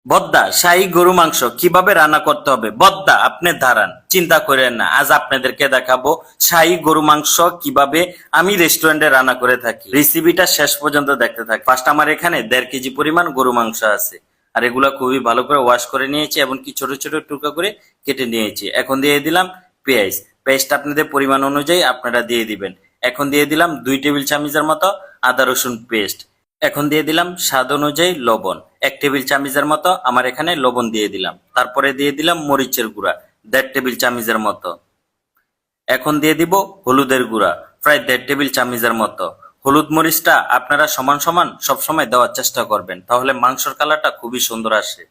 বদ্দা শাহী গরু মাংস কিভাবে রান্না করতে হবে বদ্দা আপনি দাঁড়ান, চিন্তা করেন না। আজ আপনাদেরকে দেখাবো শাহী গরু মাংস কিভাবে আমি রেস্টুরেন্টে রান্না করে থাকি। রেসিপিটা শেষ পর্যন্ত দেখতে থাকি। ফার্স্ট আমার এখানে 1.5 কেজি পরিমাণ গরু মাংস আছে, আর এগুলা খুবই ভালো করে ওয়াশ করে নিয়েছি এবং কি ছোট ছোট টুকরা করে কেটে নিয়েছি। এখন দিয়ে দিলাম পেঁয়াজ। পেঁয়াজটা আপনাদের পরিমাণ অনুযায়ী আপনারা দিয়ে দিবেন। এখন দিয়ে দিলাম 2 টেবিল চামচের মতো আদা রসুন পেস্ট। এখন দিয়ে দিলাম স্বাদ অনুযায়ী লবণ, 1 টেবিল চামচের মতো আমার এখানে লবণ দিয়ে দিলাম। তারপরে দিয়ে দিলাম মরিচের গুঁড়া 1.5 টেবিল চামচের মতো। এখন দিয়ে দিব হলুদের গুঁড়া প্রায় 1.5 টেবিল চামচের মতো। হলুদ মরিচটা আপনারা সমান সমান সবসময় দেওয়ার চেষ্টা করবেন, তাহলে মাংসর কালারটা খুবই সুন্দর আসে।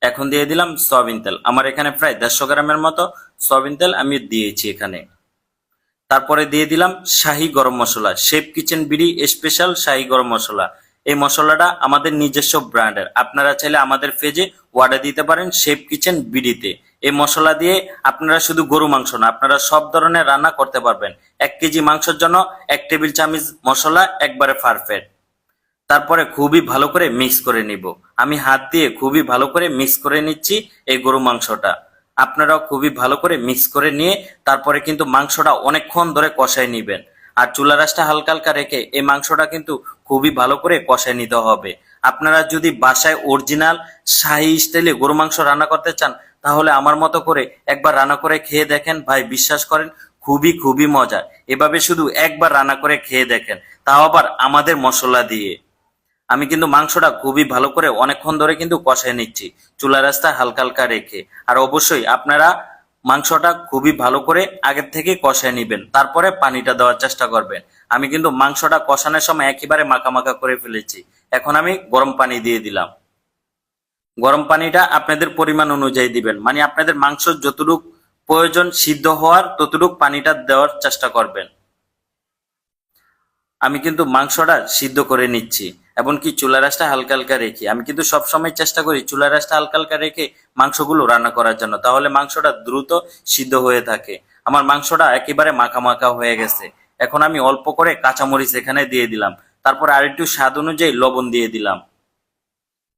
এখন দিয়ে দিলাম সয়াবিন তেল, আমার এখানে প্রায় 150 গ্রামের মতো সয়াবিন তেল আমি দিয়েছি এখানে। তারপরে দিয়ে দিলাম শাহি গরম মশলা, শেফ কিচেন বিডি স্পেশাল শাহি গরম মশলা। এই মশলাটা আমাদের নিজস্ব ব্র্যান্ডের, আপনারা চাইলে আমাদের পেজে অর্ডার দিতে পারেন শেফ কিচেন বিডিতে। এই মশলা দিয়ে আপনারা শুধু গরু মাংস না, আপনারা সব ধরনের রান্না করতে পারবেন। 1 কেজি মাংসের জন্য 1 টেবিল চামচ মশলা একবারে পারফেক্ট। তারপরে খুবই ভালো করে মিক্স করে নিব। আমি হাত দিয়ে খুবই ভালো করে মিক্স করে নিচ্ছি এই গরু মাংসটা। আপনারাও খুবই ভালো করে মিক্স করে নিয়ে তারপরে কিন্তু মাংসটা অনেকক্ষণ ধরে কষায় নিবেন। আর চুলা রাসটা হালকা হালকা রেখে এই মাংসটা কিন্তু খুবই ভালো করে কষায় নিতে হবে। আপনারা যদি বাসায় অরিজিনাল শাহী স্টাইলে গরু মাংস রান্না করতে চান, তাহলে আমার মতো করে একবার রান্না করে খেয়ে দেখেন ভাই, বিশ্বাস করেন খুবই খুবই মজা। এভাবে শুধু একবার রান্না করে খেয়ে দেখেন, তাও আবার আমাদের মশলা দিয়ে। আমি কিন্তু মাংসটা খুবই ভালো করে অনেকক্ষণ ধরে কিন্তু কষায় নিচ্ছি চুলা রাস্তা হালকা হালকা রেখে। আর অবশ্যই আপনারা মাংসটা খুবই ভালো করে আগের থেকে কষায় নিবেন, তারপরে পানিটা দেওয়ার চেষ্টা করবেন। আমি কিন্তু মাংসটা কষানোর সময় একেবারে মাখা মাখা করে ফেলেছি। এখন আমি গরম পানি দিয়ে দিলাম। গরম পানিটা আপনাদের পরিমাণ অনুযায়ী দিবেন, মানে আপনাদের মাংস যতটুকু প্রয়োজন সিদ্ধ হওয়ার ততটুকু পানিটা দেওয়ার চেষ্টা করবেন। আমি কিন্তু মাংসটা সিদ্ধ করে নিচ্ছি এবং কি চুলা রাসটা হালকা হালকা রেখে। আমি কিন্তু সবসময় চেষ্টা করি চুলা রাসটা হালকা হালকা রেখে মাংসগুলো রান্না করার জন্য, তাহলে মাংসটা দ্রুত সিদ্ধ হয়ে থাকে। আমার মাংসটা একেবারে মাখা মাখা হয়ে গেছে। এখন আমি অল্প করে কাঁচামরিচ এখানে দিয়ে দিলাম, তারপর আরেকটু স্বাদ অনুযায়ী লবণ দিয়ে দিলাম।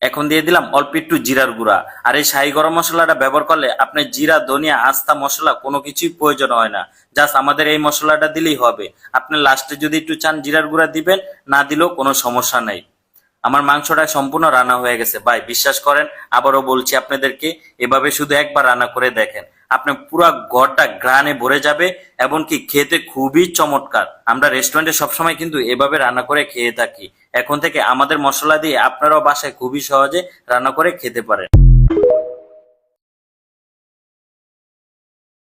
এখন দিয়ে দিলাম অল্প একটু জিরার গুঁড়া। আর এই শাহী গরম মশলাটা ব্যবহার করলে আপনার জিরা ধনিয়া আস্তা মশলা কোনো কিছুই প্রয়োজন হয় না, জাস্ট আমাদের এই মশলাটা দিলেই হবে। আপনি লাস্টে যদি একটু চান জিরার গুঁড়া দিবেন, না দিলেও কোনো সমস্যা নাই। আমার মাংসটা সম্পূর্ণ রান্না হয়ে গেছে ভাই, বিশ্বাস করেন আবারও বলছি আপনাদেরকে, এভাবে শুধু একবার রান্না করে দেখেন, আপনার পুরো ঘরটা ঘ্রাণে ভরে যাবে এবং কি খেতে খুবই চমৎকার। আমরা রেস্টুরেন্টে সবসময় কিন্তু এভাবে রান্না করে খেয়ে থাকি। এখন থেকে আমাদের মশলা দিয়ে আপনারাও বাসায় খুবই সহজে রান্না করে খেতে পারেন।